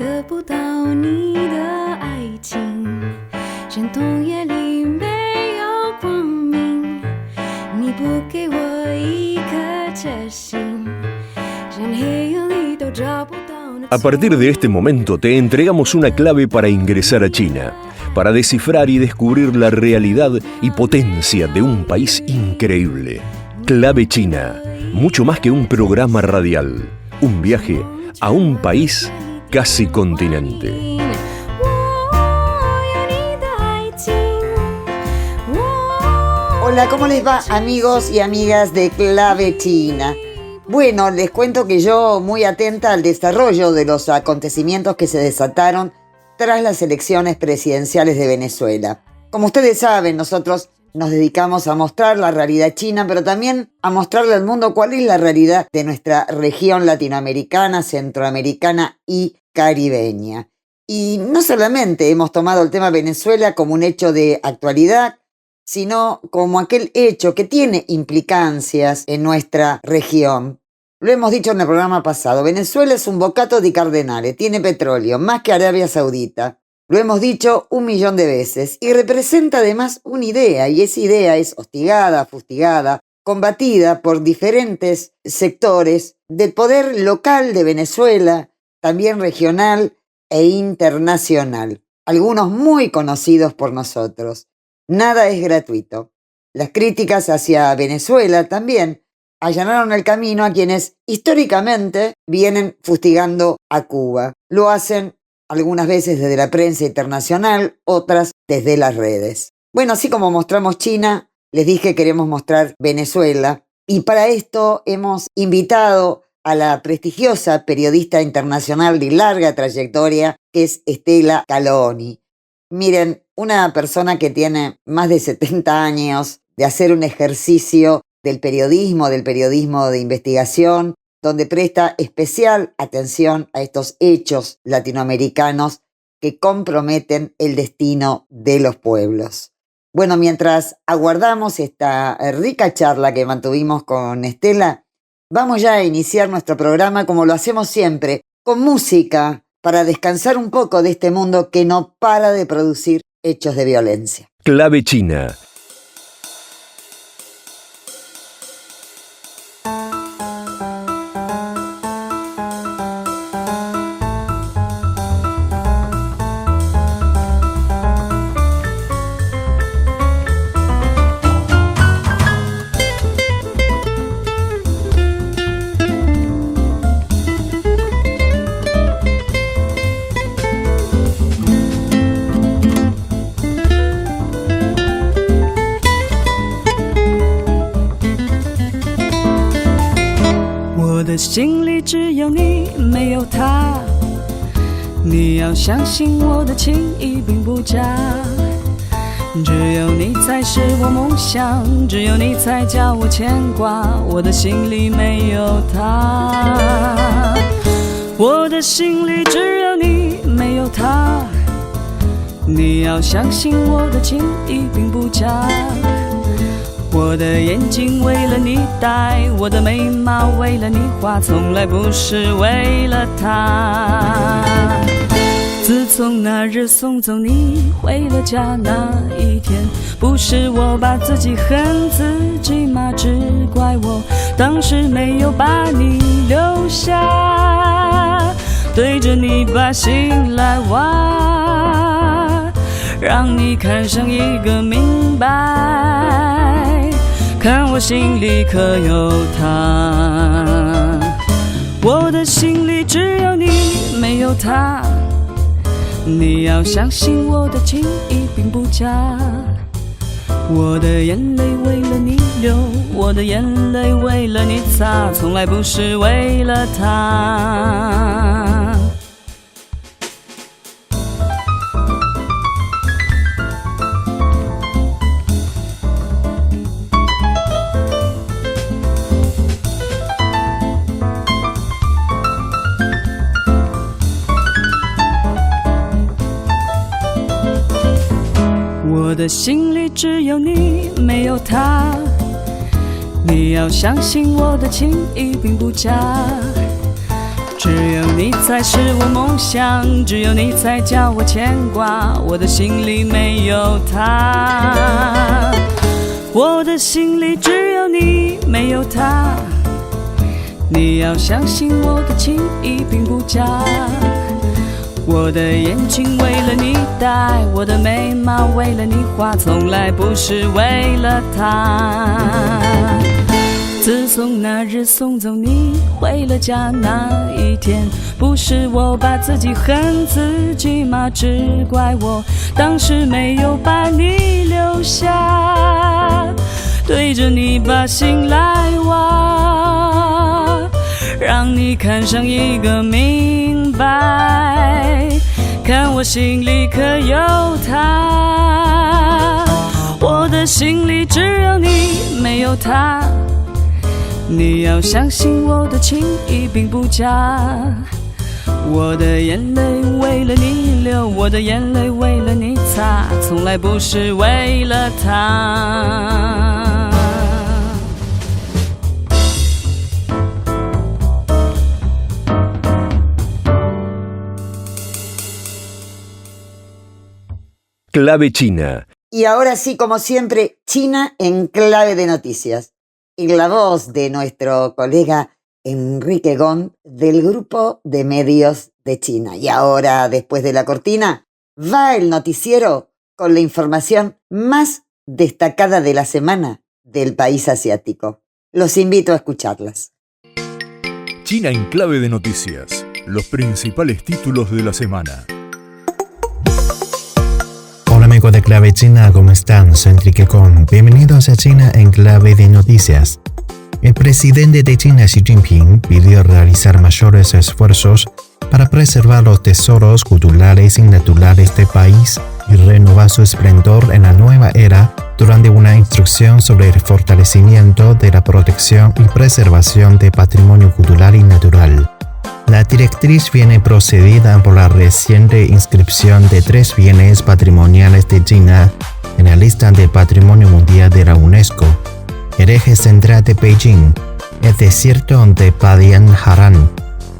得不到你的爱情，山洞夜里没有光明，你不给我一颗真心，山黑夜里都找不到那。 A partir de este momento te entregamos una clave para ingresar a China, para descifrar y descubrir la realidad y potencia de un país increíble. Clave China, mucho más que un programa radial, un viaje a un país casi continente. Hola, ¿cómo les va, amigos y amigas de Clave China? Bueno, les cuento que yo muy atenta al desarrollo de los acontecimientos que se desataron tras las elecciones presidenciales de Venezuela. Como ustedes saben, nosotros nos dedicamos a mostrar la realidad china, pero también a mostrarle al mundo cuál es la realidad de nuestra región latinoamericana, centroamericana y caribeña. Y no solamente hemos tomado el tema Venezuela como un hecho de actualidad, sino como aquel hecho que tiene implicancias en nuestra región. Lo hemos dicho en el programa pasado, Venezuela es un bocato di cardenale, tiene petróleo, más que Arabia Saudita. Lo hemos dicho 1.000.000 de veces y representa además una idea, y esa idea es hostigada, fustigada, combatida por diferentes sectores del poder local de Venezuela, también regional e internacional, algunos muy conocidos por nosotros. Nada es gratuito. Las críticas hacia Venezuela también allanaron el camino a quienes históricamente vienen fustigando a Cuba. Lo hacen algunas veces desde la prensa internacional, otras desde las redes. Bueno, así como mostramos China, les dije que queremos mostrar Venezuela. Y para esto hemos invitado a la prestigiosa periodista internacional de larga trayectoria, que es Estela Caloni. Miren, una persona que tiene más de 70 años de hacer un ejercicio del periodismo de investigación, donde presta especial atención a estos hechos latinoamericanos que comprometen el destino de los pueblos. Bueno, mientras aguardamos esta rica charla que mantuvimos con Estela, vamos ya a iniciar nuestro programa como lo hacemos siempre, con música, para descansar un poco de este mundo que no para de producir hechos de violencia. Clave China.我的心里只有你，没有他。你要相信我的情意并不假，只有你才是我梦想，只有你才叫我牵挂。我的心里没有他，我的心里只有你，没有他。你要相信我的情意并不假。我的眼睛为了你戴，我的眉毛为了你画，从来不是为了他。自从那日送走你回了家那一天，不是我把自己恨自己吗？只怪我当时没有把你留下，对着你把心来挖，让你看上一个明白，看我心里可有他。我的心里只有你，没有他。你要相信我的情意并不假，我的眼泪为了你流，我的眼泪为了你擦，从来不是为了他。我的心里只有你，没有他。你要相信我的情意并不假，只有你才是我梦想，只有你才叫我牵挂，我的心里没有他，我的心里只有你，没有他。你要相信我的情意并不假，我的眼睛为了你戴，我的眉毛为了你画，从来不是为了他。自从那日送走你回了家那一天，不是我把自己恨自己吗？只怪我当时没有把你留下，对着你把心来挖，让你看上一个明白，看我心里可有他，我的心里只有你，没有他。你要相信我的情意并不假，我的眼泪为了你流，我的眼泪为了你擦，从来不是为了他。Clave China. Y ahora sí, como siempre, China en clave de noticias. En la voz de nuestro colega Enrique Gón del Grupo de Medios de China. Y ahora, después de la cortina, va el noticiero con la información más destacada de la semana del país asiático. Los invito a escucharlas. China en clave de noticias. Los principales títulos de la semana. Hola amigos de Clave China, ¿cómo están? Soy Enrique Gón. Bienvenidos a China en clave de noticias. El presidente de China, Xi Jinping, pidió realizar mayores esfuerzos para preservar los tesoros culturales y naturales del país y renovar su esplendor en la nueva era durante una instrucción sobre el fortalecimiento de la protección y preservación del patrimonio cultural y natural. La directriz viene procedida por la reciente inscripción de 3 bienes patrimoniales de China en la lista del Patrimonio Mundial de la UNESCO: el eje central de Beijing, el desierto de Badian-Haran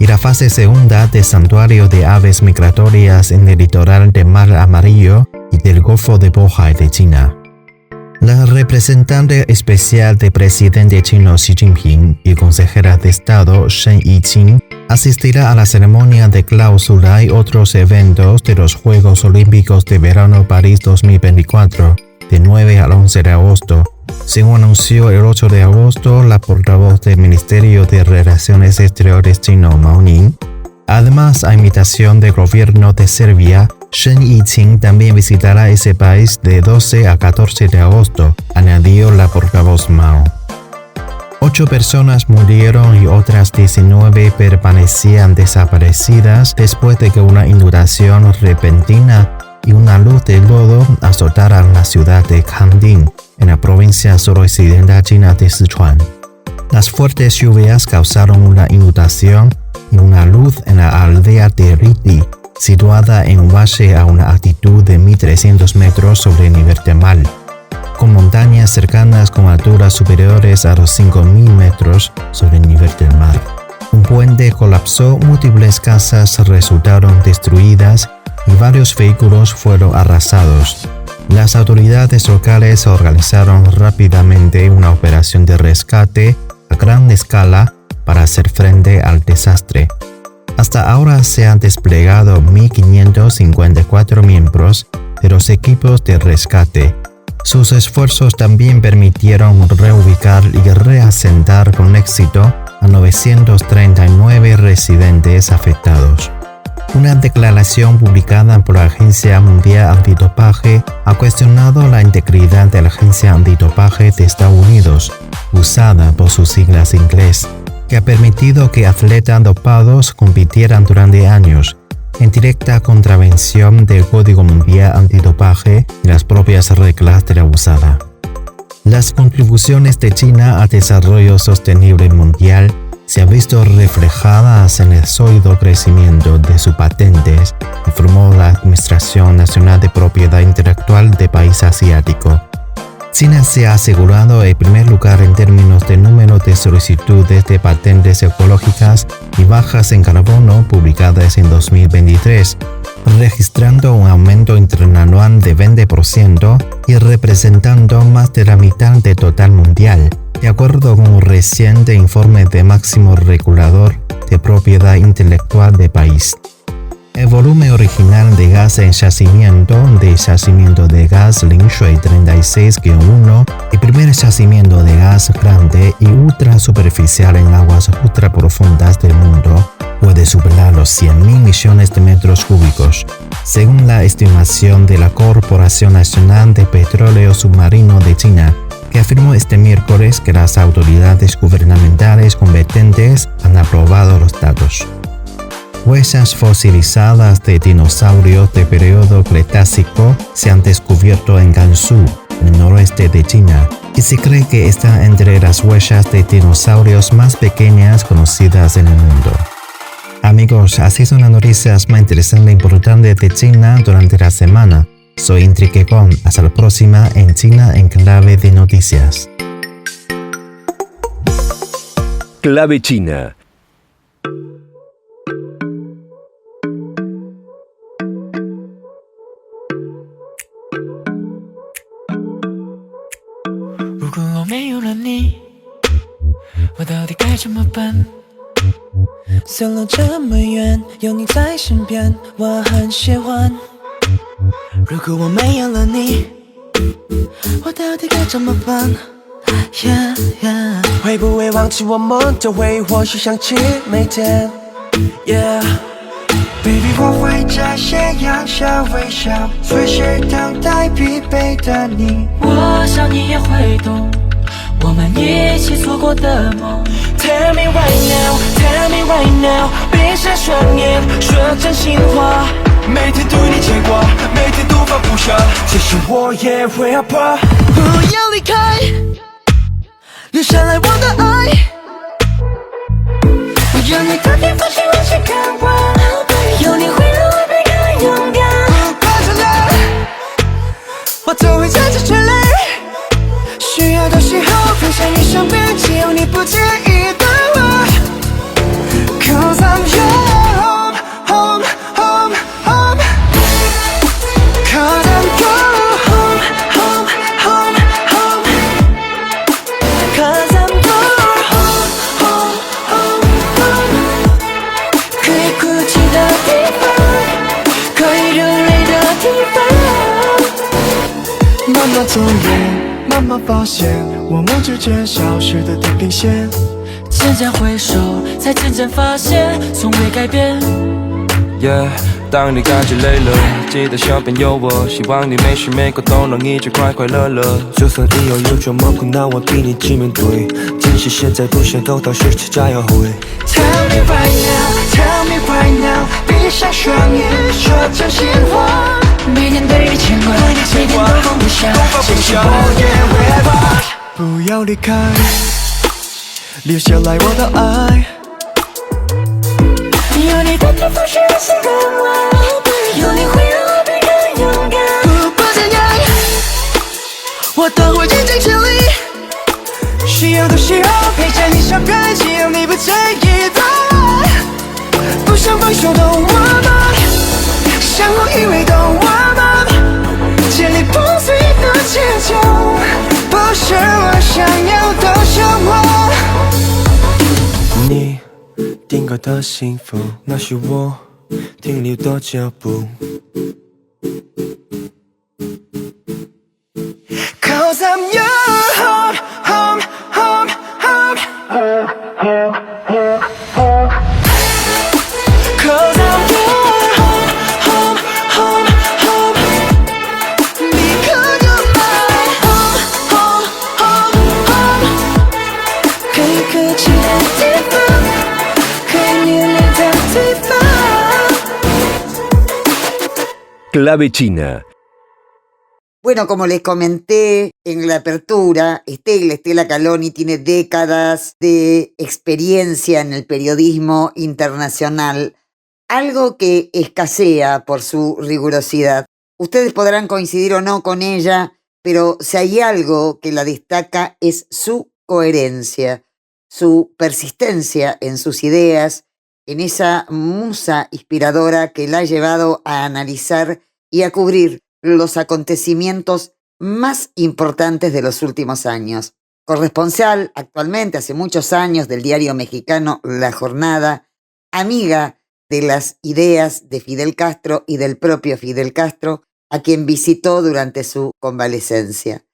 y la fase segunda del santuario de aves migratorias en el litoral del Mar Amarillo y del Golfo de Bohai de China. La representante especial del presidente chino Xi Jinping y consejera de Estado Shen Yiqing asistirá a la ceremonia de clausura y otros eventos de los Juegos Olímpicos de Verano París 2024, de 9 al 11 de agosto, según anunció el 8 de agosto la portavoz del Ministerio de Relaciones Exteriores chino, Mao Ning. Además, a invitación del gobierno de Serbia, Shen Yiqing también visitará ese país de 12 a 14 de agosto, añadió la portavoz Mao. 8 personas murieron y otras 19 permanecían desaparecidas después de que una inundación repentina y una luz de lodo azotaran la ciudad de Kanding, en la provincia suroccidental china de Sichuan. Las fuertes lluvias causaron una inundación y una luz en la aldea de Riti, situada en un valle a una altitud de 1.300 metros sobre el nivel del mar, con montañas cercanas con alturas superiores a los 5.000 metros sobre el nivel del mar. Un puente colapsó, múltiples casas resultaron destruidas y varios vehículos fueron arrasados. Las autoridades locales organizaron rápidamente una operación de rescate a gran escala para hacer frente al desastre. Hasta ahora se han desplegado 1.554 miembros de los equipos de rescate. Sus esfuerzos también permitieron reubicar y reasentar con éxito a 939 residentes afectados. Una declaración publicada por la Agencia Mundial Antidopaje ha cuestionado la integridad de la Agencia Antidopaje de Estados Unidos, usada por sus siglas en inglés, que ha permitido que atletas dopados compitieran durante años, en directa contravención del Código Mundial Antidopaje y las propias reglas de la USADA. Las contribuciones de China al desarrollo sostenible mundial se han visto reflejadas en el sólido crecimiento de sus patentes, informó la Administración Nacional de Propiedad Intelectual del país asiático. China se ha asegurado el primer lugar en términos de número de solicitudes de patentes ecológicas y bajas en carbono publicadas en 2023, registrando un aumento interanual de 20% y representando más de la mitad del total mundial, de acuerdo con un reciente informe de máximo regulador de propiedad intelectual del país. El volumen original de gas en yacimiento de gas Lingshui 36-1, el primer yacimiento de gas grande y ultrasuperficial en aguas ultraprofundas del mundo, puede superar los 100.000 millones de metros cúbicos, según la estimación de la Corporación Nacional de Petróleo Submarino de China, que afirmó este miércoles que las autoridades gubernamentales competentes han aprobado los datos. Huellas fosilizadas de dinosaurios de periodo Cretácico se han descubierto en Gansu, en el noroeste de China, y se cree que están entre las huellas de dinosaurios más pequeñas conocidas en el mundo. Amigos, así son las noticias más interesantes e importantes de China durante la semana. Soy Enrique Con. Hasta la próxima en China en Clave de Noticias. Clave China.走了这么远，有你在身边，我很喜欢。如果我没有了你，我到底该怎么办 ？Yeah, yeah 会不会忘记我们的回忆，或许想起每天 ？Yeah，baby， 我会在斜阳下微笑，随时等待疲惫的你。我想你也会懂，我们一起做过的梦。Tell me right now, tell me right now， 闭上双眼，说真心话。每天对你牵挂，每天都放不下，即使我也会害怕。不要离开，留下来我的爱。我有你的地方是我去看望，有你会让我变更勇敢。不怕重来，我都会在这全力。需要的时候陪在你身边，只要你不介意的话。Cause I'm your home, home, home, home. Cause I'm your home, home, home, home. Cause I'm your home, home, home, home. 可以哭泣的地方，可以流泪的地方。慢慢走远，慢慢发现，我们之间消失的地平线。渐渐回首，才渐渐发现，从未改变。Yeah， 当你感觉累了，记得身边有我，希望你每时每刻都能一直快快乐乐。就算以后有什么困难，我替你去面对。即使现在不想沟通，试着加油回。Tell me right now, tell me right now， 闭上双眼，说真心话。每天对你牵挂，每天都放不下，即使我也会害怕。不要离开。留下来我的爱，有你的地方是我心的窝，有你会让我变更勇敢。不管怎样，我都会尽尽全力。需要的时候陪在你身边，只要你不介意的爱。不想分手的我们，相互依偎的我们，建立不碎的坚强，不是我想要的生活。你定格的幸福，那是我停留的脚步。Cause I'm your home, home, home, home. Cause I'm your home, home, home, home. Because you're my home, home, home, home. 可以哭泣的地方，可以流泪的地方。Clave China. Bueno, como les comenté en la apertura, Estela Caloni tiene décadas de experiencia en el periodismo internacional, algo que escasea por su rigurosidad. Ustedes podrán coincidir o no con ella, pero si hay algo que la destaca es su coherencia, su persistencia en sus ideas, en esa musa inspiradora que la ha llevado a analizar y a cubrir los acontecimientos más importantes de los últimos años. Corresponsal actualmente hace muchos años del diario mexicano La Jornada, amiga de las ideas de Fidel Castro y del propio Fidel Castro, a quien visitó durante su convalecencia.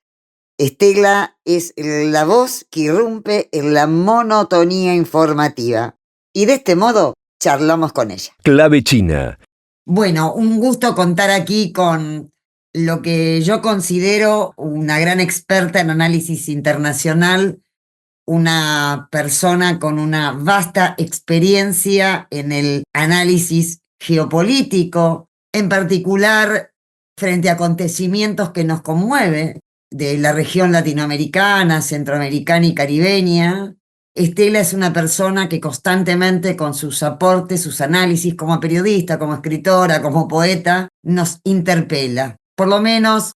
Estela es la voz que irrumpe en la monotonía informativa. Y de este modo charlamos con ella. Clave China. Bueno, un gusto contar aquí con lo que yo considero una gran experta en análisis internacional, una persona con una vasta experiencia en el análisis geopolítico, en particular frente a acontecimientos que nos conmueven de la región latinoamericana, centroamericana y caribeña. Estela es una persona que constantemente con sus aportes, sus análisis como periodista, como escritora, como poeta, nos interpela. Por lo menos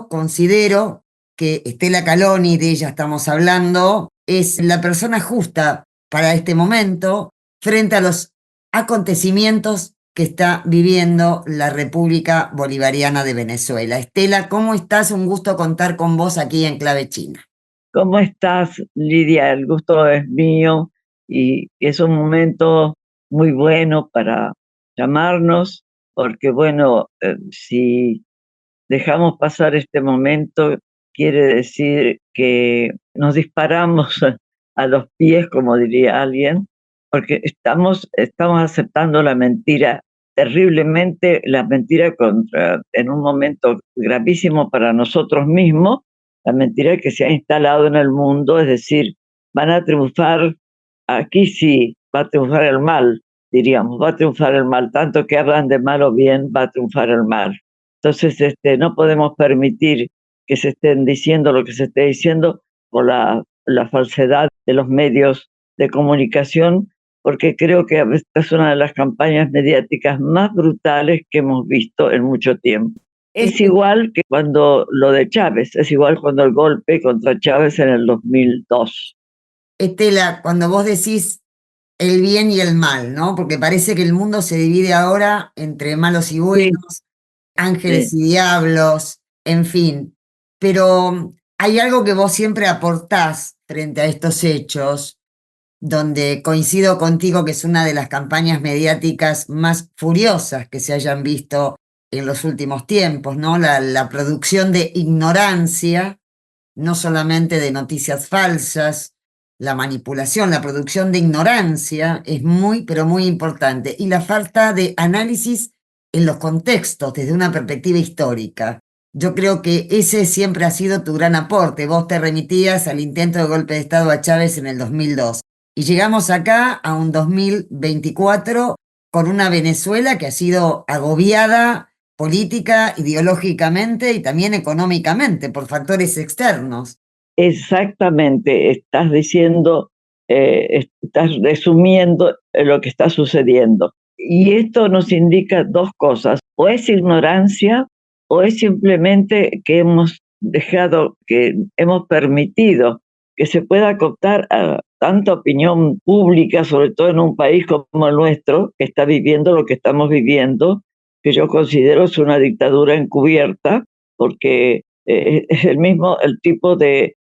considero que Estela Caloni, de ella estamos hablando, es la persona justa para este momento frente a los acontecimientos que está viviendo la República Bolivariana de Venezuela. Estela, ¿cómo estás? Un gusto contar con vos aquí en Clave China. ¿Cómo estás, Lidia? El gusto es mío y es un momento muy bueno para llamarnos, porque bueno, si dejamos pasar este momento, quiere decir que nos disparamos a los pies, como diría alguien, porque estamos aceptando la mentira terriblemente, la mentira en un momento gravísimo para nosotros mismos, la mentira que se ha instalado en el mundo, es decir, van a triunfar, aquí sí, va a triunfar el mal, diríamos, va a triunfar el mal, tanto que hablan de mal o bien, va a triunfar el mal. Entonces, no podemos permitir que se estén diciendo lo que se esté diciendo por la falsedad de los medios de comunicación, porque creo que esta es una de las campañas mediáticas más brutales que hemos visto en mucho tiempo. Es igual que cuando lo de Chávez, es igual cuando el golpe contra Chávez en el 2002. Estela, cuando vos decís el bien y el mal, ¿no? Porque parece que el mundo se divide ahora entre malos y buenos, sí, ángeles y diablos, en fin. Pero hay algo que vos siempre aportás frente a estos hechos, donde coincido contigo que es una de las campañas mediáticas más furiosas que se hayan visto en los últimos tiempos, ¿no? La producción de ignorancia, no solamente de noticias falsas, la manipulación, la producción de ignorancia es muy, pero muy importante. Y la falta de análisis en los contextos desde una perspectiva histórica. Yo creo que ese siempre ha sido tu gran aporte. Vos te remitías al intento de golpe de Estado a Chávez en el 2002. Y llegamos acá a un 2024 con una Venezuela que ha sido agobiada política, ideológicamente y también económicamente por factores externos. Exactamente, estás diciendo, estás resumiendo lo que está sucediendo. Y esto nos indica dos cosas, o es ignorancia o es simplemente que hemos permitido que se pueda cooptar a tanta opinión pública, sobre todo en un país como el nuestro, que está viviendo lo que estamos viviendo, que yo considero es una dictadura encubierta, porque es el tipo de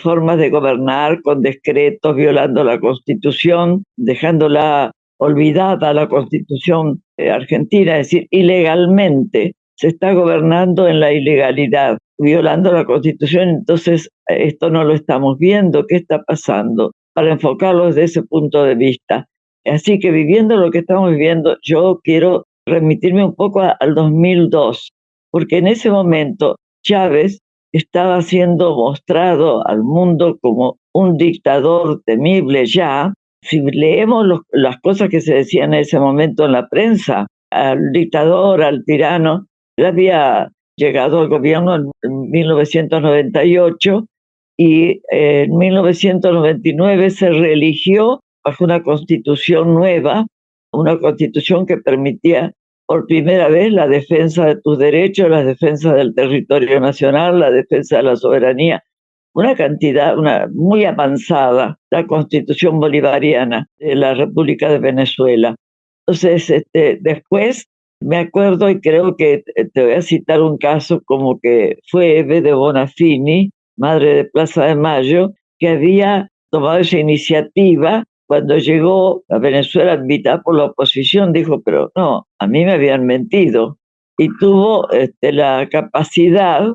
formas de gobernar con decretos, violando la Constitución, dejándola olvidada la Constitución argentina, es decir, ilegalmente se está gobernando en la ilegalidad, violando la Constitución. Entonces esto no lo estamos viendo. ¿Qué está pasando? Para enfocarlo desde ese punto de vista. Así que viviendo lo que estamos viviendo, yo quiero remitirme un poco al 2002, porque en ese momento Chávez estaba siendo mostrado al mundo como un dictador temible ya. Si leemos las cosas que se decían en ese momento en la prensa, al dictador, al tirano, él había llegado al gobierno en 1998 y en 1999 se reeligió bajo una constitución nueva, una constitución que permitía por primera vez la defensa de tus derechos, la defensa del territorio nacional, la defensa de la soberanía, una cantidad muy avanzada, la Constitución bolivariana de la República de Venezuela. Entonces, después me acuerdo, y creo que te voy a citar un caso como que fue Eve de Bonafini, madre de Plaza de Mayo, que había tomado esa iniciativa. Cuando llegó a Venezuela invitada por la oposición, dijo, pero no, a mí me habían mentido. Y tuvo la capacidad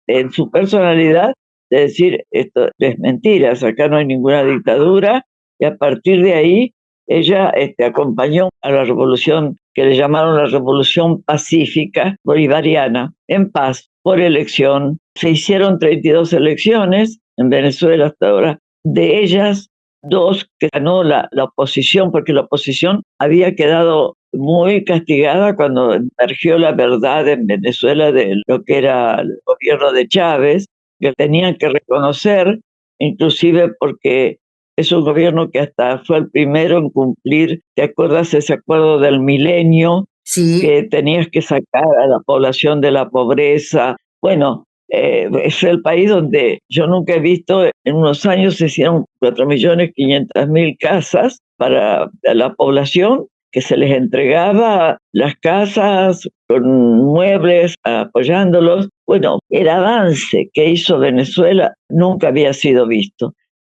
en su personalidad de decir, esto es mentira, acá no hay ninguna dictadura, y a partir de ahí ella acompañó a la revolución que le llamaron la Revolución Pacífica Bolivariana, en paz, por elección. Se hicieron 32 elecciones en Venezuela hasta ahora, de ellas 2 que ganó la oposición, porque la oposición había quedado muy castigada cuando emergió la verdad en Venezuela de lo que era el gobierno de Chávez, que tenían que reconocer, inclusive porque es un gobierno que hasta fue el primero en cumplir, ¿te acuerdas ese acuerdo del milenio? Sí. Que tenías que sacar a la población de la pobreza. Bueno, es el país donde yo nunca he visto, en unos años se hicieron 4.500.000 casas para la población, que se les entregaba las casas con muebles, apoyándolos. Bueno, el avance que hizo Venezuela nunca había sido visto.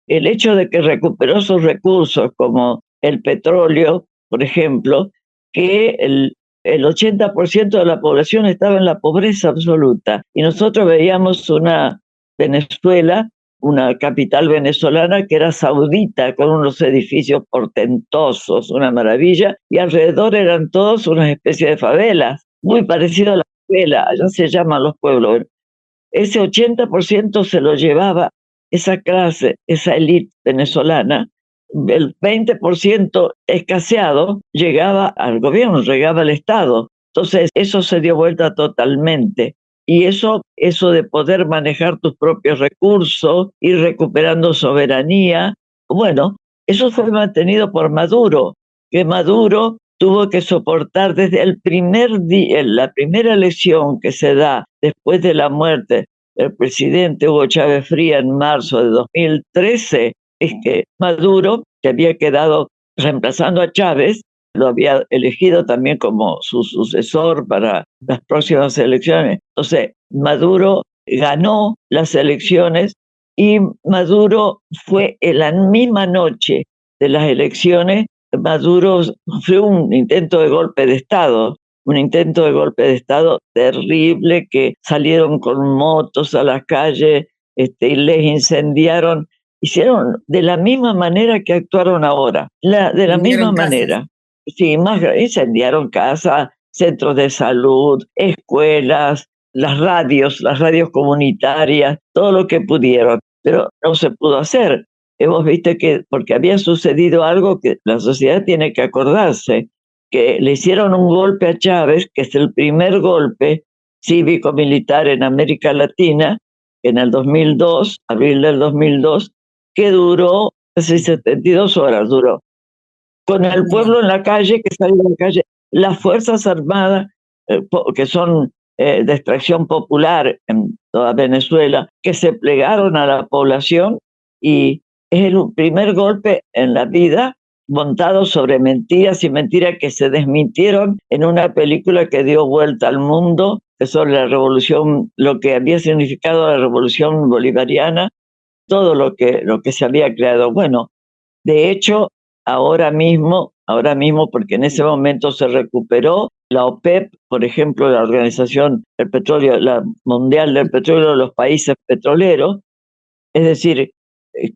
El hecho de que recuperó sus recursos, como el petróleo, por ejemplo, que el 80% de la población estaba en la pobreza absoluta. Y nosotros veíamos una Venezuela, una capital venezolana que era saudita, con unos edificios portentosos, una maravilla, y alrededor eran todos una especie de favelas, muy parecido a la favela, allá se llaman los pueblos. Ese 80% se lo llevaba esa clase, esa élite venezolana. El 20% escaseado llegaba al gobierno, llegaba al Estado. Entonces eso se dio vuelta totalmente. Y eso de poder manejar tus propios recursos, ir recuperando soberanía, bueno, eso fue mantenido por Maduro, que Maduro tuvo que soportar desde el primer día, la primera elección que se da después de la muerte del presidente Hugo Chávez Fría en marzo de 2013, es que Maduro, que había quedado reemplazando a Chávez, lo había elegido también como su sucesor para las próximas elecciones. Entonces, Maduro ganó las elecciones y Maduro fue en la misma noche de las elecciones. Maduro fue un intento de golpe de Estado, terrible, que salieron con motos a las calles y les incendiaron. Hicieron de la misma manera que actuaron ahora, de la misma manera. Sí, incendiaron casas, centros de salud, escuelas, las radios comunitarias, todo lo que pudieron, pero no se pudo hacer. Hemos visto que, porque había sucedido algo que la sociedad tiene que acordarse, que le hicieron un golpe a Chávez, que es el primer golpe cívico-militar en América Latina, en el 2002, abril del 2002, que duró casi 72 horas, duró. Con el pueblo en la calle, que salió a la calle, las Fuerzas Armadas, que son de extracción popular en toda Venezuela, que se plegaron a la población, y es el primer golpe en la vida montado sobre mentiras y mentiras que se desmintieron en una película que dio vuelta al mundo, que sobre la revolución, lo que había significado la revolución bolivariana, todo lo que se había creado. Bueno, de hecho, ahora mismo, porque en ese momento se recuperó la OPEP, por ejemplo, la Organización del Petróleo, la Mundial del Petróleo de los países petroleros, es decir,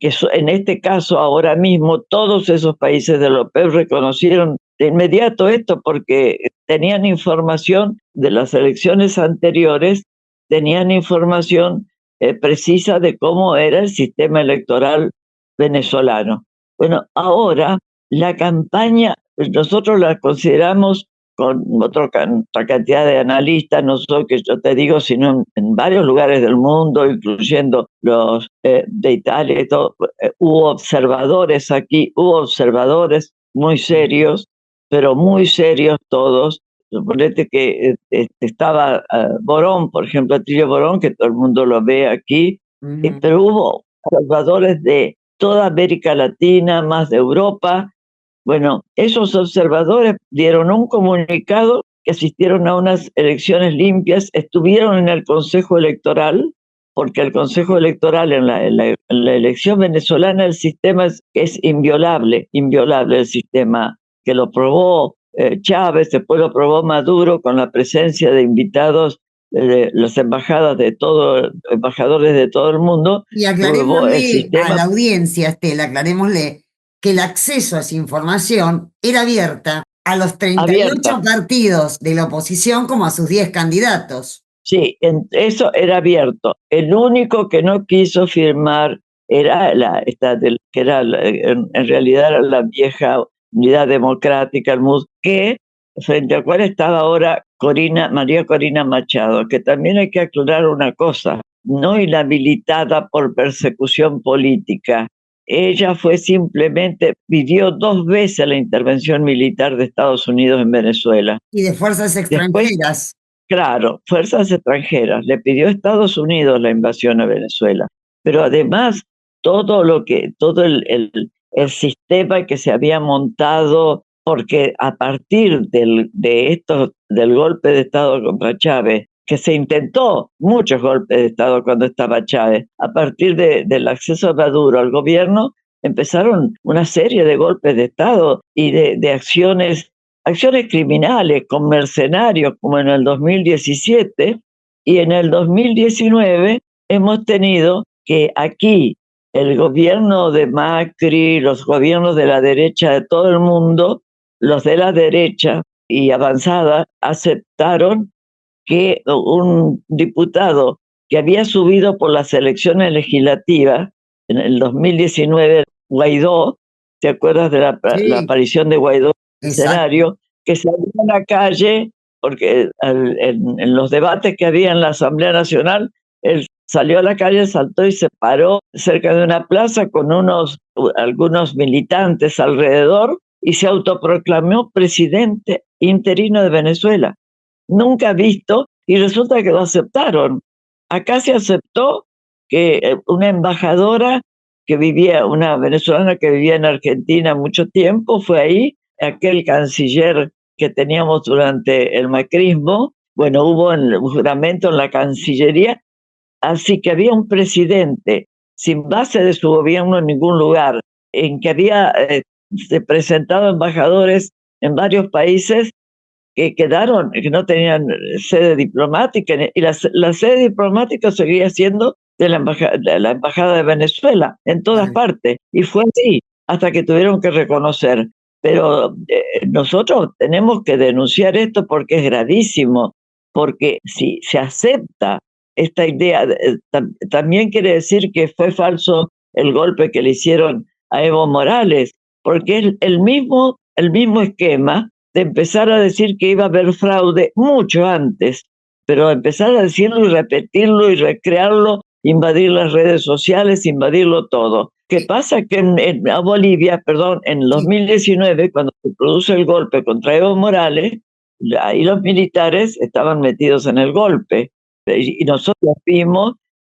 que en este caso ahora mismo todos esos países de la OPEP reconocieron de inmediato esto, porque tenían información de las elecciones anteriores, tenían información precisa de cómo era el sistema electoral venezolano. Bueno, ahora la campaña, nosotros la consideramos con otra cantidad de analistas, no solo que yo te digo, sino en varios lugares del mundo, incluyendo los de Italia y todo. Hubo observadores aquí, hubo observadores muy serios, pero muy serios todos, Suponete que estaba Borón, por ejemplo, Atilio Borón, que todo el mundo lo ve aquí, pero hubo observadores de toda América Latina, más de Europa. Bueno, esos observadores dieron un comunicado que asistieron a unas elecciones limpias, estuvieron en el Consejo Electoral, porque el Consejo Electoral en la elección venezolana, el sistema es inviolable el sistema, que lo probó Chávez, después lo probó Maduro con la presencia de invitados de las embajadores de todo el mundo. Y aclarémosle a la audiencia, Estela, aclarémosle que el acceso a esa información era abierta a los 38 partidos de la oposición como a sus 10 candidatos. Sí, eso era abierto. El único que no quiso firmar era en realidad era la vieja Unidad Democrática, el MUD, frente al cual estaba ahora María Corina Machado, que también hay que aclarar una cosa, no inhabilitada por persecución política. Ella vivió 2 veces la intervención militar de Estados Unidos en Venezuela. Y de fuerzas extranjeras. Claro, fuerzas extranjeras. Le pidió a Estados Unidos la invasión a Venezuela. Pero además, todo el sistema que se había montado, porque a partir del golpe de Estado contra Chávez, que se intentó muchos golpes de Estado cuando estaba Chávez, a partir del acceso de Maduro al gobierno, empezaron una serie de golpes de Estado y de acciones criminales con mercenarios, como en el 2017, y en el 2019 hemos tenido que aquí el gobierno de Macri, los gobiernos de la derecha de todo el mundo, los de la derecha y avanzada, aceptaron que un diputado que había subido por las elecciones legislativas en el 2019, Guaidó, ¿te acuerdas de la aparición de Guaidó en el escenario? Que salió a la calle, porque en los debates que había en la Asamblea Nacional, él salió a la calle, saltó y se paró cerca de una plaza con algunos militantes alrededor y se autoproclamó presidente interino de Venezuela. Nunca visto, y resulta que lo aceptaron. Acá se aceptó que una embajadora una venezolana que vivía en Argentina mucho tiempo, fue ahí, aquel canciller que teníamos durante el macrismo, bueno, hubo un juramento en la Cancillería, así que había un presidente sin base de su gobierno en ningún lugar, en que había presentado embajadores en varios países que no tenían sede diplomática, y la sede diplomática seguía siendo de la Embajada de Venezuela, en todas partes, y fue así, hasta que tuvieron que reconocer. Pero nosotros tenemos que denunciar esto porque es gravísimo, porque si se acepta esta idea, también quiere decir que fue falso el golpe que le hicieron a Evo Morales, porque es el mismo esquema de empezar a decir que iba a haber fraude mucho antes, pero empezar a decirlo y repetirlo y recrearlo, invadir las redes sociales, invadirlo todo. ¿Qué pasa? Que en Bolivia, en 2019, cuando se produce el golpe contra Evo Morales, ahí los militares estaban metidos en el golpe, y nosotros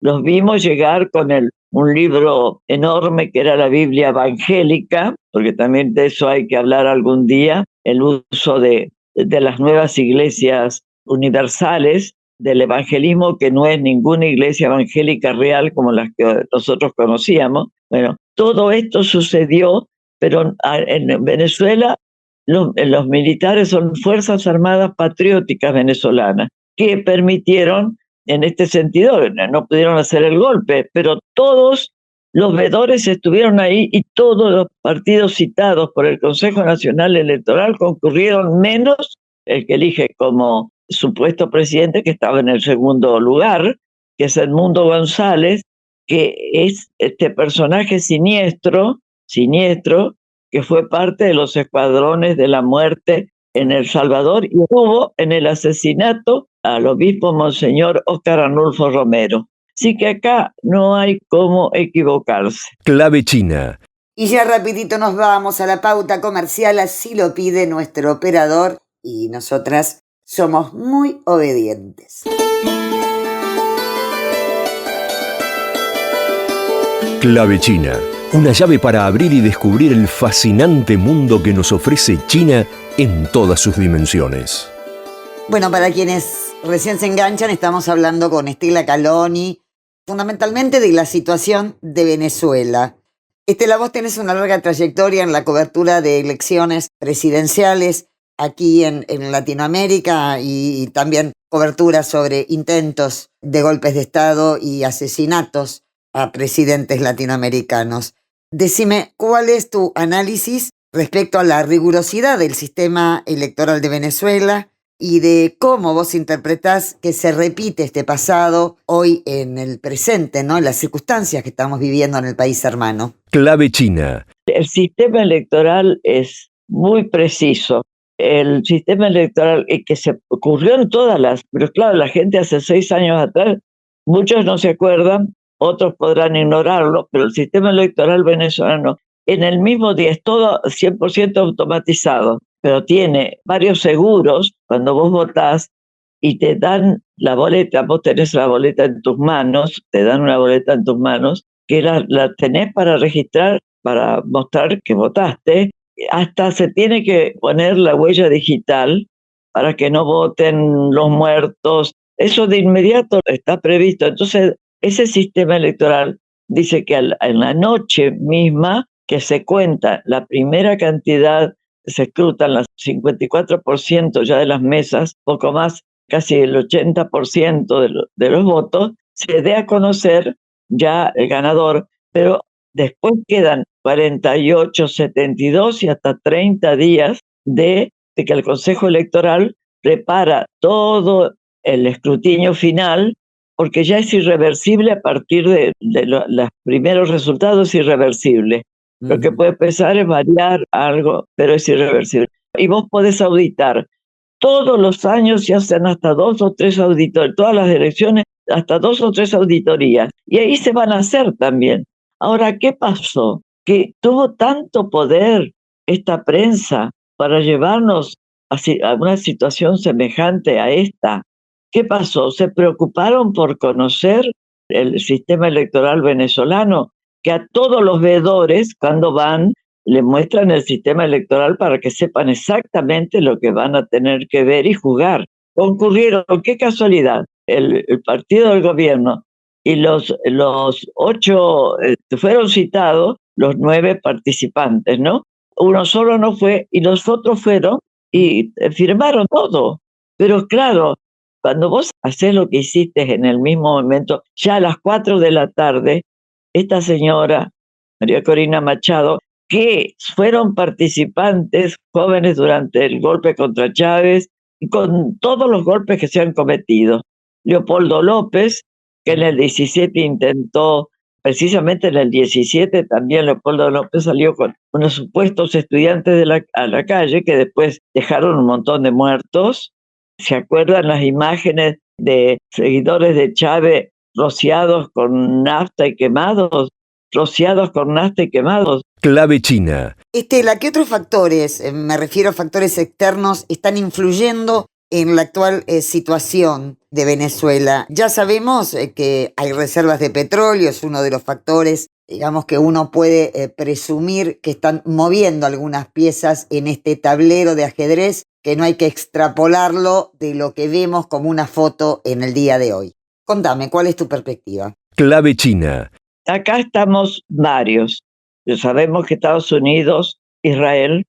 los vimos llegar con un libro enorme que era la Biblia evangélica, porque también de eso hay que hablar algún día, el uso de las nuevas iglesias universales, del evangelismo, que no es ninguna iglesia evangélica real como las que nosotros conocíamos. Bueno, todo esto sucedió, pero en Venezuela los militares son Fuerzas Armadas Patrióticas Venezolanas, que permitieron, en este sentido, no pudieron hacer el golpe, pero todos los veedores estuvieron ahí y todos los partidos citados por el Consejo Nacional Electoral concurrieron, menos el que elige como supuesto presidente, que estaba en el segundo lugar, que es Edmundo González, que es este personaje siniestro, que fue parte de los escuadrones de la muerte en El Salvador y estuvo en el asesinato al obispo Monseñor Óscar Arnulfo Romero. Así que acá no hay cómo equivocarse. Clave China. Y ya rapidito nos vamos a la pauta comercial, así lo pide nuestro operador, y nosotras somos muy obedientes. Clave China, una llave para abrir y descubrir el fascinante mundo que nos ofrece China en todas sus dimensiones. Bueno, para quienes recién se enganchan, estamos hablando con Estela Caloni, fundamentalmente de la situación de Venezuela. Estela, vos tenés una larga trayectoria en la cobertura de elecciones presidenciales aquí en Latinoamérica y también cobertura sobre intentos de golpes de Estado y asesinatos a presidentes latinoamericanos. Decime, ¿cuál es tu análisis respecto a la rigurosidad del sistema electoral de Venezuela y de cómo vos interpretás que se repite este pasado hoy en el presente, ¿no? En las circunstancias que estamos viviendo en el país hermano? Clave China. El sistema electoral es muy preciso. El sistema electoral que se ocurrió en pero claro, la gente hace 6 años atrás, muchos no se acuerdan, otros podrán ignorarlo, pero el sistema electoral venezolano en el mismo día es todo 100% automatizado, pero tiene varios seguros cuando vos votás y te dan la boleta, vos tenés la boleta en tus manos, te dan una boleta en tus manos, que la tenés para registrar, para mostrar que votaste. Hasta se tiene que poner la huella digital para que no voten los muertos. Eso de inmediato está previsto. Entonces, ese sistema electoral dice que en la noche misma que se cuenta la primera cantidad, se escrutan las 54% ya de las mesas, poco más, casi el 80% de los votos, se dé a conocer ya el ganador, pero después quedan 48, 72 y hasta 30 días de que el Consejo Electoral prepara todo el escrutinio final, porque ya es irreversible a partir de los primeros resultados, es irreversible. Lo que puede empezar es variar algo, pero es irreversible. Y vos podés auditar. Todos los años se hacen hasta 2 o 3 auditorías, todas las elecciones, hasta 2 o 3 auditorías. Y ahí se van a hacer también. Ahora, ¿qué pasó? Que tuvo tanto poder esta prensa para llevarnos a una situación semejante a esta. ¿Qué pasó? Se preocuparon por conocer el sistema electoral venezolano, que a todos los veedores, cuando van, le muestran el sistema electoral para que sepan exactamente lo que van a tener que ver y jugar. Concurrieron, qué casualidad, el partido del gobierno y los 8 fueron citados, los 9 participantes, ¿no? Uno solo no fue y los otros fueron y firmaron todo. Pero claro, cuando vos haces lo que hiciste en el mismo momento, ya a las 4 de la tarde, esta señora, María Corina Machado, que fueron participantes jóvenes durante el golpe contra Chávez y con todos los golpes que se han cometido. Leopoldo López, que en el 17 intentó, precisamente en el 17 también Leopoldo López salió con unos supuestos estudiantes a la calle que después dejaron un montón de muertos. ¿Se acuerdan las imágenes de seguidores de Chávez rociados con nafta y quemados? Rociados con nafta y quemados. Clave China. Estela, ¿qué otros factores, me refiero a factores externos, están influyendo en la actual situación de Venezuela? Ya sabemos que hay reservas de petróleo, es uno de los factores, digamos, que uno puede presumir que están moviendo algunas piezas en este tablero de ajedrez, que no hay que extrapolarlo de lo que vemos como una foto en el día de hoy. Contame, ¿cuál es tu perspectiva? Clave China. Acá estamos varios. Sabemos que Estados Unidos, Israel,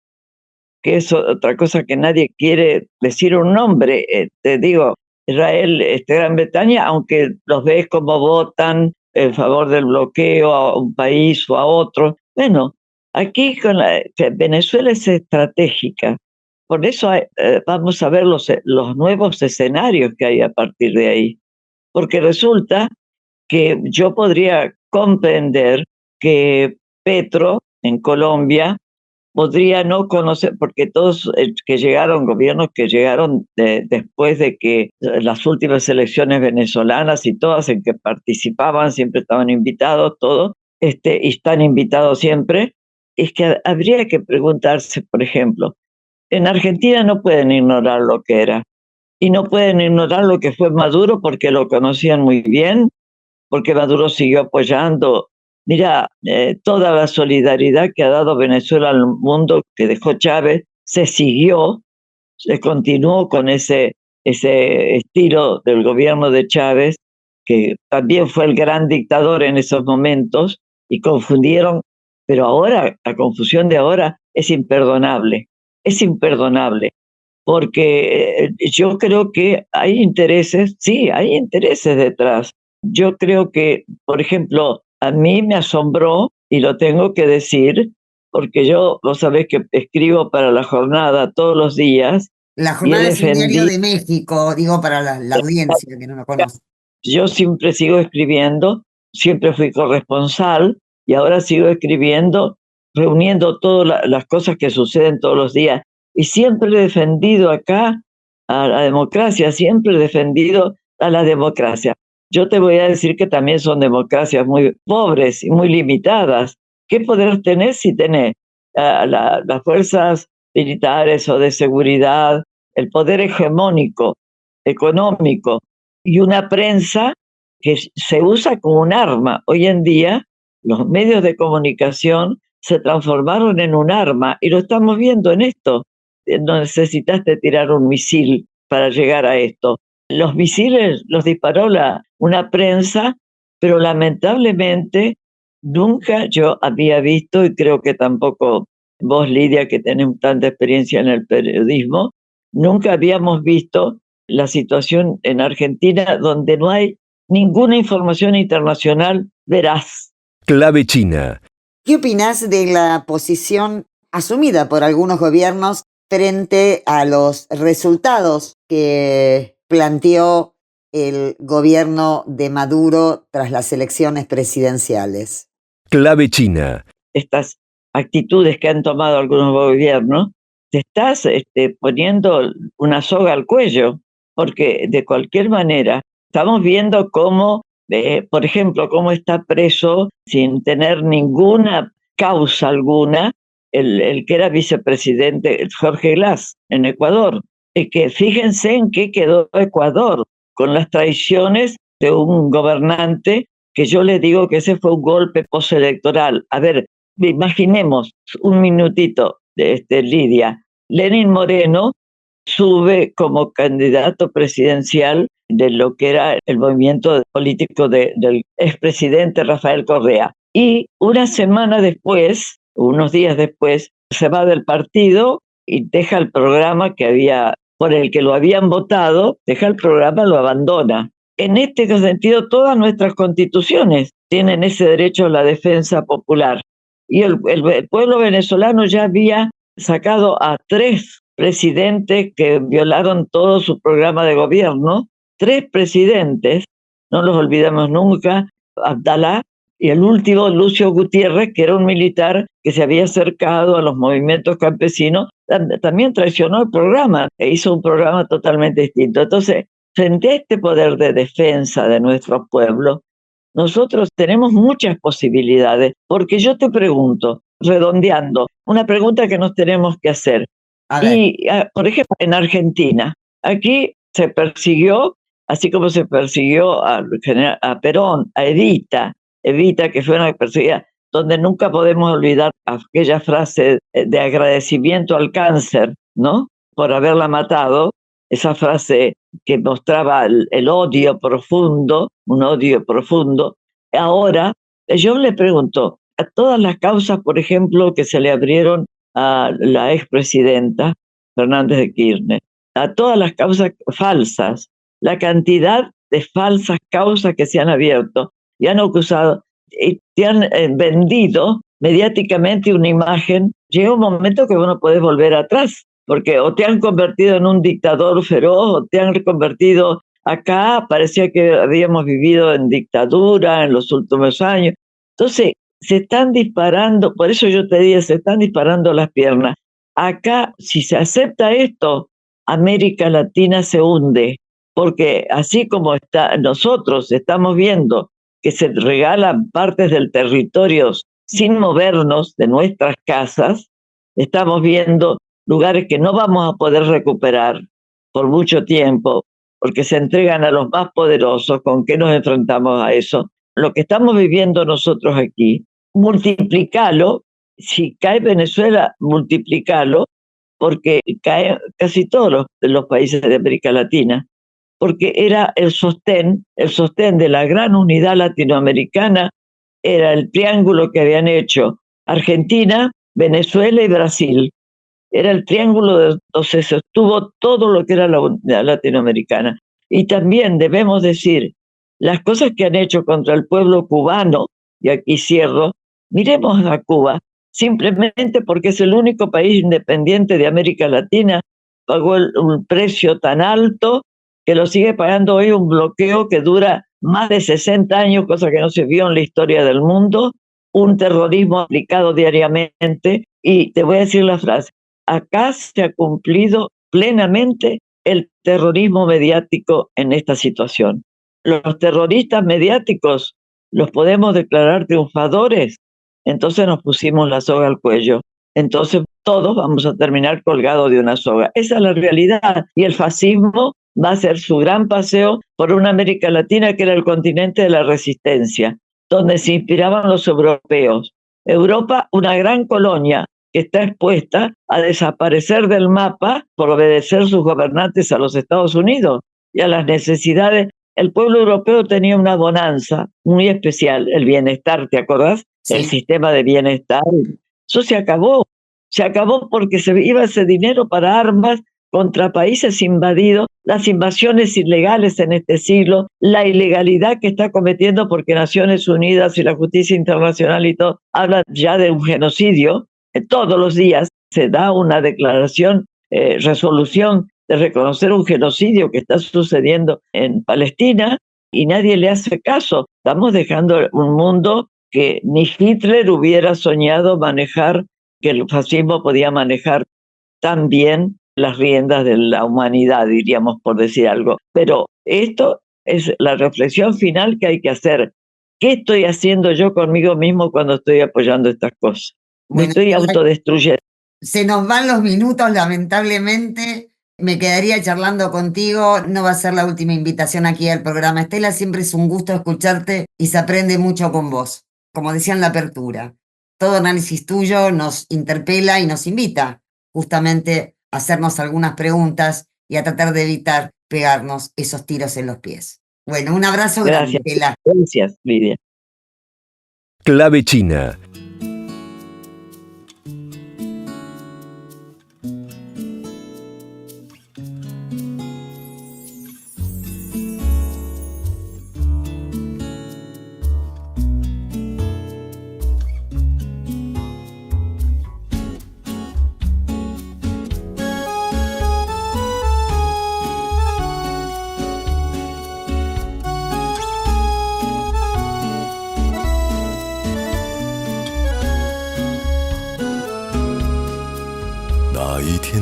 que es otra cosa que nadie quiere decir un nombre. Te digo, Israel, Gran Bretaña, aunque los ves como votan en favor del bloqueo a un país o a otro. Bueno, aquí Venezuela es estratégica. Por eso vamos a ver los nuevos escenarios que hay a partir de ahí. Porque resulta que yo podría comprender que Petro en Colombia podría no conocer, porque todos que llegaron, gobiernos que llegaron después de que las últimas elecciones venezolanas y todas en que participaban, siempre estaban invitados, todos, y están invitados siempre, es que habría que preguntarse, por ejemplo, en Argentina no pueden ignorar lo que era. y no pueden ignorar lo que fue Maduro porque lo conocían muy bien, porque Maduro siguió apoyando. Mira, toda la solidaridad que ha dado Venezuela al mundo, que dejó Chávez, se siguió, se continuó con ese estilo del gobierno de Chávez, que también fue el gran dictador en esos momentos, y confundieron, pero ahora, la confusión de ahora es imperdonable, porque yo creo que hay intereses, sí, hay intereses detrás. Yo creo que, por ejemplo, a mí me asombró, y lo tengo que decir, porque vos sabés que escribo para La Jornada todos los días, La y he Jornada es un diario defendido, de México, digo para la audiencia que no lo conoce. yo siempre sigo escribiendo, siempre fui corresponsal, y ahora sigo escribiendo, reuniendo todas las cosas que suceden todos los días. Y siempre he defendido acá a la democracia, siempre he defendido a la democracia. Yo te voy a decir que también son democracias muy pobres y muy limitadas. ¿Qué poder tenés si tenés las fuerzas militares o de seguridad, el poder hegemónico, económico, y una prensa que se usa como un arma? Hoy en día los medios de comunicación se transformaron en un arma, y lo estamos viendo en esto. No necesitaste tirar un misil para llegar a esto. Los misiles los disparó una prensa, pero lamentablemente nunca yo había visto, y creo que tampoco vos, Lidia, que tenés tanta experiencia en el periodismo, nunca habíamos visto la situación en Argentina donde no hay ninguna información internacional veraz. Clave China. ¿Qué opinás de la posición asumida por algunos gobiernos frente a los resultados que planteó el gobierno de Maduro tras las elecciones presidenciales? Clave China. Estas actitudes que han tomado algunos gobiernos, te estás poniendo una soga al cuello, porque de cualquier manera estamos viendo cómo, por ejemplo, cómo está preso sin tener ninguna causa alguna el que era vicepresidente, Jorge Glass, en Ecuador. Y que fíjense en qué quedó Ecuador, con las traiciones de un gobernante, que yo le digo que ese fue un golpe postelectoral. A ver, imaginemos un minutito, Lidia. Lenín Moreno sube como candidato presidencial de lo que era el movimiento político del expresidente Rafael Correa. Y una semana después, unos días después, se va del partido y deja el programa por el que lo habían votado, deja el programa, lo abandona. En este sentido, todas nuestras constituciones tienen ese derecho a la defensa popular. Y el pueblo venezolano ya había sacado a 3 presidentes que violaron todo su programa de gobierno, 3 presidentes, no los olvidamos nunca, Abdalá, y el último, Lucio Gutiérrez, que era un militar que se había acercado a los movimientos campesinos, también traicionó el programa e hizo un programa totalmente distinto. Entonces, frente a este poder de defensa de nuestro pueblo, nosotros tenemos muchas posibilidades, porque yo te pregunto, redondeando, una pregunta que nos tenemos que hacer. Por ejemplo, en Argentina, aquí se persiguió, así como se persiguió a Perón, a Evita, que fue una perseguida, donde nunca podemos olvidar aquella frase de agradecimiento al cáncer, ¿no? Por haberla matado, esa frase que mostraba el odio profundo, un odio profundo. Ahora, yo le pregunto, a todas las causas, por ejemplo, que se le abrieron a la expresidenta Fernández de Kirchner, a todas las causas falsas, la cantidad de falsas causas que se han abierto y han acusado y te han vendido mediáticamente una imagen, llega un momento que vos no podés volver atrás, porque o te han convertido en un dictador feroz, o te han convertido acá, parecía que habíamos vivido en dictadura en los últimos años. Entonces, se están disparando, por eso yo te digo, se están disparando las piernas. Acá, si se acepta esto, América Latina se hunde, porque así como nosotros estamos viendo que se regalan partes del territorio sin movernos de nuestras casas, estamos viendo lugares que no vamos a poder recuperar. por mucho tiempo, porque se entregan a los más poderosos. ¿Con qué nos enfrentamos a eso? Lo que estamos viviendo nosotros aquí, multiplicalo. Si cae Venezuela, multiplicalo, porque caen casi todos los países de América Latina, porque era el sostén de la gran unidad latinoamericana, era el triángulo que habían hecho Argentina, Venezuela y Brasil. Era el triángulo donde se sostuvo todo lo que era la unidad latinoamericana. Y también debemos decir, las cosas que han hecho contra el pueblo cubano, y aquí cierro, miremos a Cuba, simplemente porque es el único país independiente de América Latina, pagó un precio tan alto que lo sigue pagando hoy, un bloqueo que dura más de 60 años, cosa que no se vio en la historia del mundo, un terrorismo aplicado diariamente. Y te voy a decir la frase, acá se ha cumplido plenamente el terrorismo mediático en esta situación. Los terroristas mediáticos los podemos declarar triunfadores, entonces nos pusimos la soga al cuello. Entonces todos vamos a terminar colgados de una soga. Esa es la realidad. Y el fascismo va a ser su gran paseo por una América Latina que era el continente de la resistencia, donde se inspiraban los europeos. Europa, una gran colonia que está expuesta a desaparecer del mapa por obedecer sus gobernantes a los Estados Unidos y a las necesidades. El pueblo europeo tenía una bonanza muy especial, el bienestar, ¿te acordás? Sí. El sistema de bienestar. Eso se acabó porque se iba ese dinero para armas contra países invadidos, las invasiones ilegales en este siglo, la ilegalidad que está cometiendo, porque Naciones Unidas y la justicia internacional y todo hablan ya de un genocidio. Todos los días se da una declaración, resolución de reconocer un genocidio que está sucediendo en Palestina y nadie le hace caso. Estamos dejando un mundo que ni Hitler hubiera soñado manejar, que el fascismo podía manejar tan bien las riendas de la humanidad, diríamos, por decir algo. Pero esto es la reflexión final que hay que hacer. ¿Qué estoy haciendo yo conmigo mismo cuando estoy apoyando estas cosas? Me estoy autodestruyendo. Se nos van los minutos, lamentablemente. Me quedaría charlando contigo. No va a ser la última invitación aquí al programa, Estela. Siempre es un gusto escucharte y se aprende mucho con vos. Como decía en la apertura, todo análisis tuyo nos interpela y nos invita justamente a hacernos algunas preguntas y a tratar de evitar pegarnos esos tiros en los pies. Bueno, un abrazo grande, Estela. Gracias, Lidia. Clave China.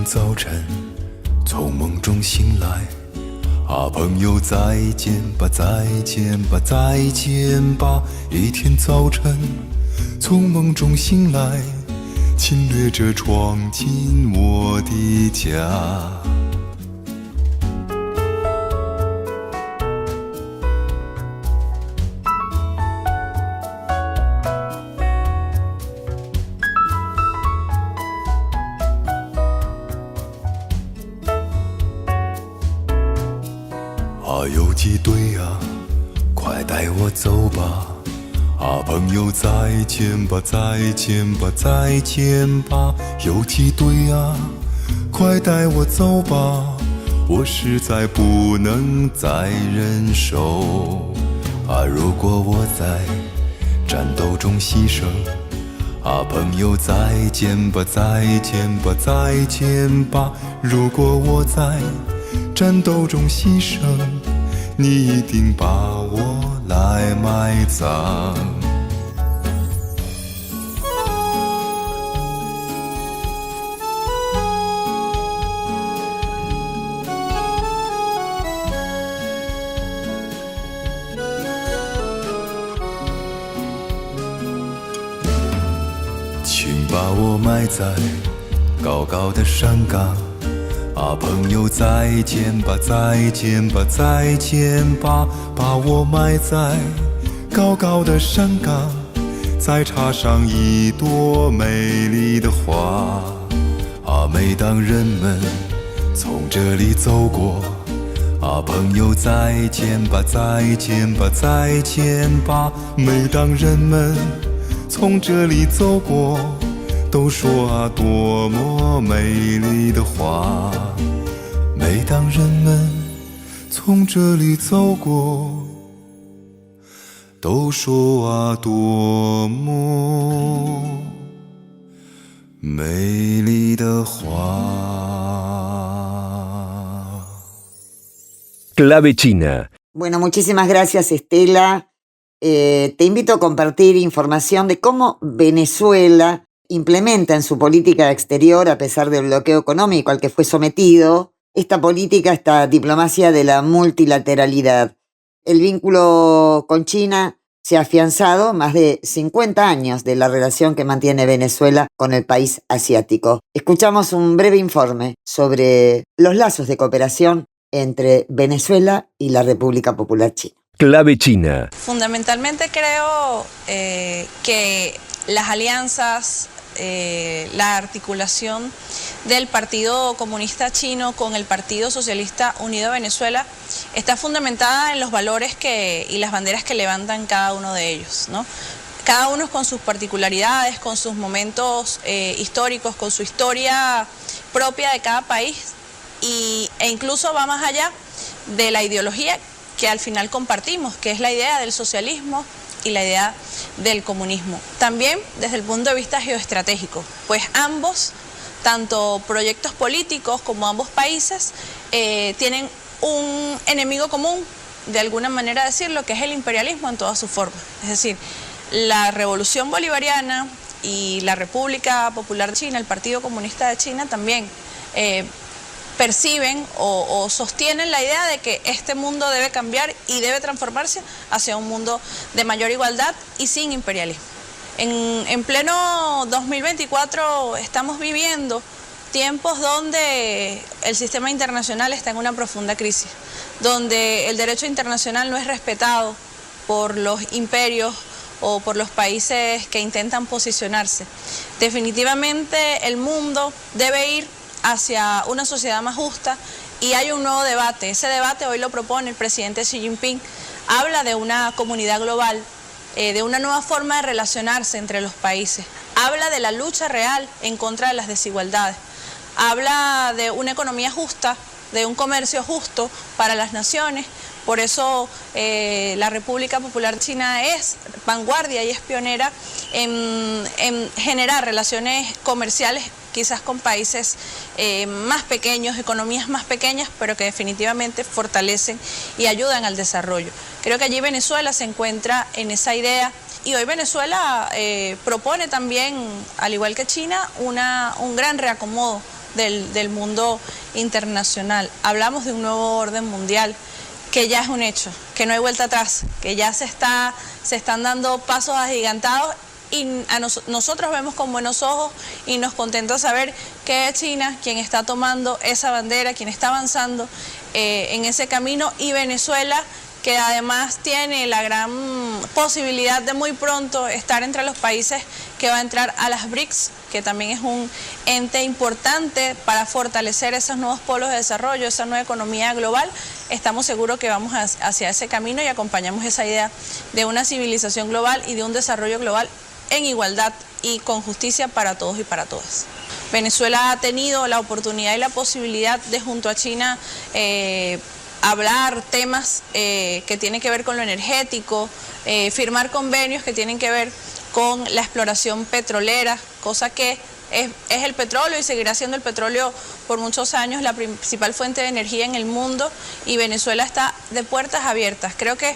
早晨从梦中醒来，啊，朋友再见吧，再见吧，再见吧。一天早晨从梦中醒来，侵略者闯进我的家。游击队啊，快带我走吧！啊，朋友再见吧，再见吧，再见吧！游击队啊，快带我走吧！我实在不能再忍受。啊，如果我在战斗中牺牲，啊，朋友再见吧，再见吧，再见吧！如果我在战斗中牺牲，你一定把我来埋葬。请把我埋在高高的山岗，啊，朋友，再见吧，再见吧，再见吧，把我埋在高高的山岗，再插上一朵美丽的花。啊，每当人们从这里走过，啊，朋友，再见吧，再见吧，再见吧。每当人们从这里走过，都说啊，多么美丽的花。每当人们从这里走过，都说啊，多么美丽的花。Clave China. Bueno, muchísimas gracias, Estela. Te invito a compartir información de cómo Venezuela implementa en su política exterior, a pesar del bloqueo económico al que fue sometido, esta política, esta diplomacia de la multilateralidad. El vínculo con China se ha afianzado más de 50 años de la relación que mantiene Venezuela con el país asiático. Escuchamos un breve informe sobre los lazos de cooperación entre Venezuela y la República Popular China. Clave China. Fundamentalmente creo que las alianzas, la articulación del Partido Comunista Chino con el Partido Socialista Unido de Venezuela está fundamentada en los valores y las banderas que levantan cada uno de ellos, ¿no? Cada uno con sus particularidades, con sus momentos históricos, con su historia propia de cada país e incluso va más allá de la ideología que al final compartimos, que es la idea del socialismo y la idea del comunismo. También desde el punto de vista geoestratégico, pues ambos, tanto proyectos políticos como ambos países, tienen un enemigo común, de alguna manera decirlo, que es el imperialismo en todas sus formas. Es decir, la Revolución Bolivariana y la República Popular China, el Partido Comunista de China también perciben o sostienen la idea de que este mundo debe cambiar y debe transformarse hacia un mundo de mayor igualdad y sin imperialismo. En pleno 2024 estamos viviendo tiempos donde el sistema internacional está en una profunda crisis, donde el derecho internacional no es respetado por los imperios o por los países que intentan posicionarse. Definitivamente el mundo debe ir hacia una sociedad más justa y hay un nuevo debate. Ese debate hoy lo propone el presidente Xi Jinping. Habla de una comunidad global, de una nueva forma de relacionarse entre los países. Habla de la lucha real en contra de las desigualdades. Habla de una economía justa, de un comercio justo para las naciones. Por eso la República Popular China es vanguardia y es pionera en generar relaciones comerciales quizás con países más pequeños, economías más pequeñas, pero que definitivamente fortalecen y ayudan al desarrollo. Creo que allí Venezuela se encuentra en esa idea y hoy Venezuela propone también, al igual que China, un gran reacomodo del mundo internacional. Hablamos de un nuevo orden mundial que ya es un hecho, que no hay vuelta atrás, que ya se están dando pasos agigantados y nosotros vemos con buenos ojos y nos contenta saber que es China quien está tomando esa bandera, quien está avanzando en ese camino y Venezuela, que además tiene la gran posibilidad de muy pronto estar entre los países que va a entrar a las BRICS, que también es un ente importante para fortalecer esos nuevos polos de desarrollo, esa nueva economía global. Estamos seguros que vamos hacia ese camino y acompañamos esa idea de una civilización global y de un desarrollo global en igualdad y con justicia para todos y para todas. Venezuela ha tenido la oportunidad y la posibilidad de junto a China hablar temas que tienen que ver con lo energético, firmar convenios que tienen que ver con la exploración petrolera, cosa que es el petróleo y seguirá siendo el petróleo por muchos años la principal fuente de energía en el mundo y Venezuela está de puertas abiertas. Creo que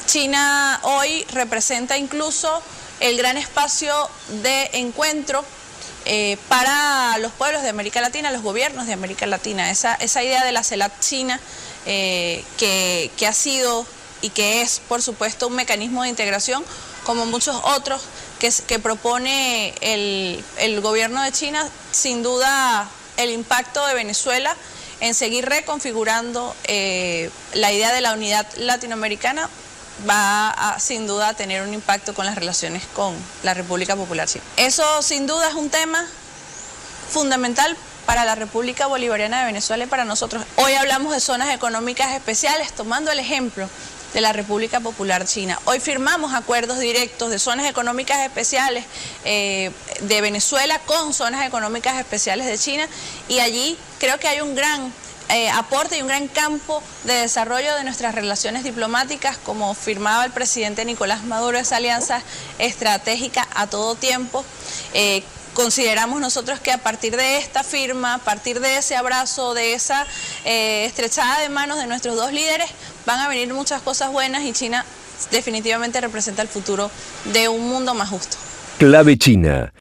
China hoy representa incluso el gran espacio de encuentro para los pueblos de América Latina, los gobiernos de América Latina. Esa idea de la CELAC China que ha sido y que es, por supuesto, un mecanismo de integración, como muchos otros que propone el gobierno de China, sin duda el impacto de Venezuela en seguir reconfigurando la idea de la unidad latinoamericana va a, sin duda, a tener un impacto con las relaciones con la República Popular China. Eso sin duda es un tema fundamental para la República Bolivariana de Venezuela y para nosotros. Hoy hablamos de zonas económicas especiales, tomando el ejemplo de la República Popular China. Hoy firmamos acuerdos directos de zonas económicas especiales de Venezuela con zonas económicas especiales de China, y allí creo que hay un gran aporte y un gran campo de desarrollo de nuestras relaciones diplomáticas, como firmaba el presidente Nicolás Maduro, esa alianza estratégica a todo tiempo. Consideramos nosotros que a partir de esta firma, a partir de ese abrazo, de esa estrechada de manos de nuestros dos líderes, van a venir muchas cosas buenas, y China definitivamente representa el futuro de un mundo más justo. Clave China.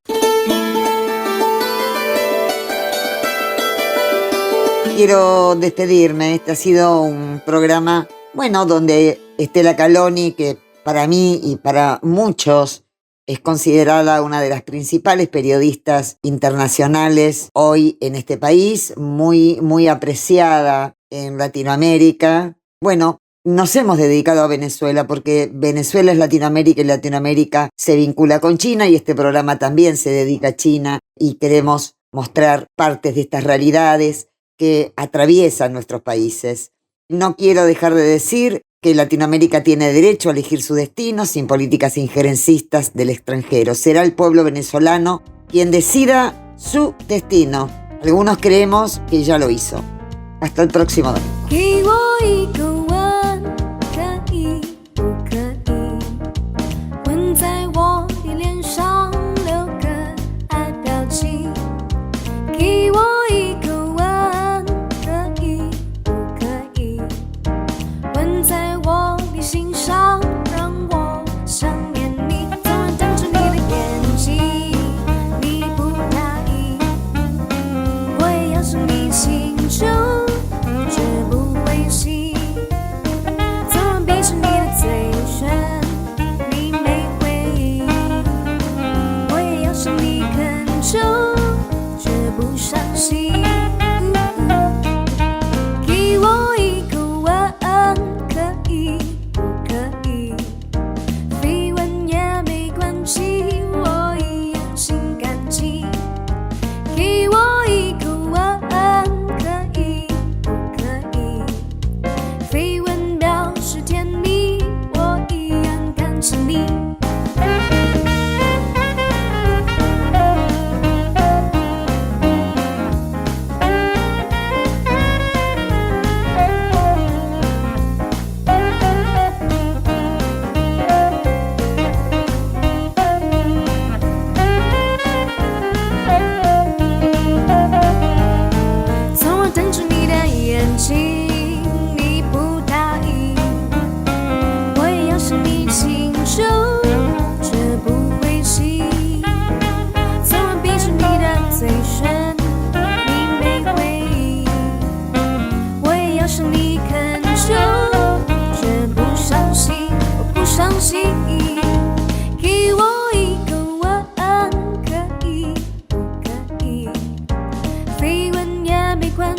Quiero despedirme. Este ha sido un programa, bueno, donde Estela Caloni, que para mí y para muchos es considerada una de las principales periodistas internacionales hoy en este país, muy apreciada en Latinoamérica. Bueno, nos hemos dedicado a Venezuela porque Venezuela es Latinoamérica y Latinoamérica se vincula con China, y este programa también se dedica a China, y queremos mostrar partes de estas realidades que atraviesan nuestros países. No quiero dejar de decir que Latinoamérica tiene derecho a elegir su destino sin políticas injerencistas del extranjero. Será el pueblo venezolano quien decida su destino. Algunos creemos que ya lo hizo. Hasta el próximo domingo.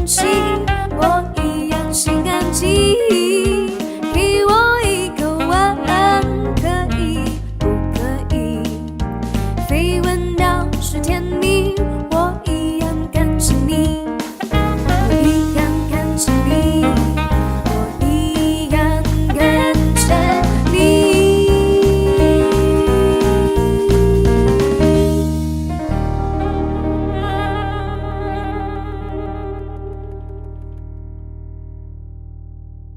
she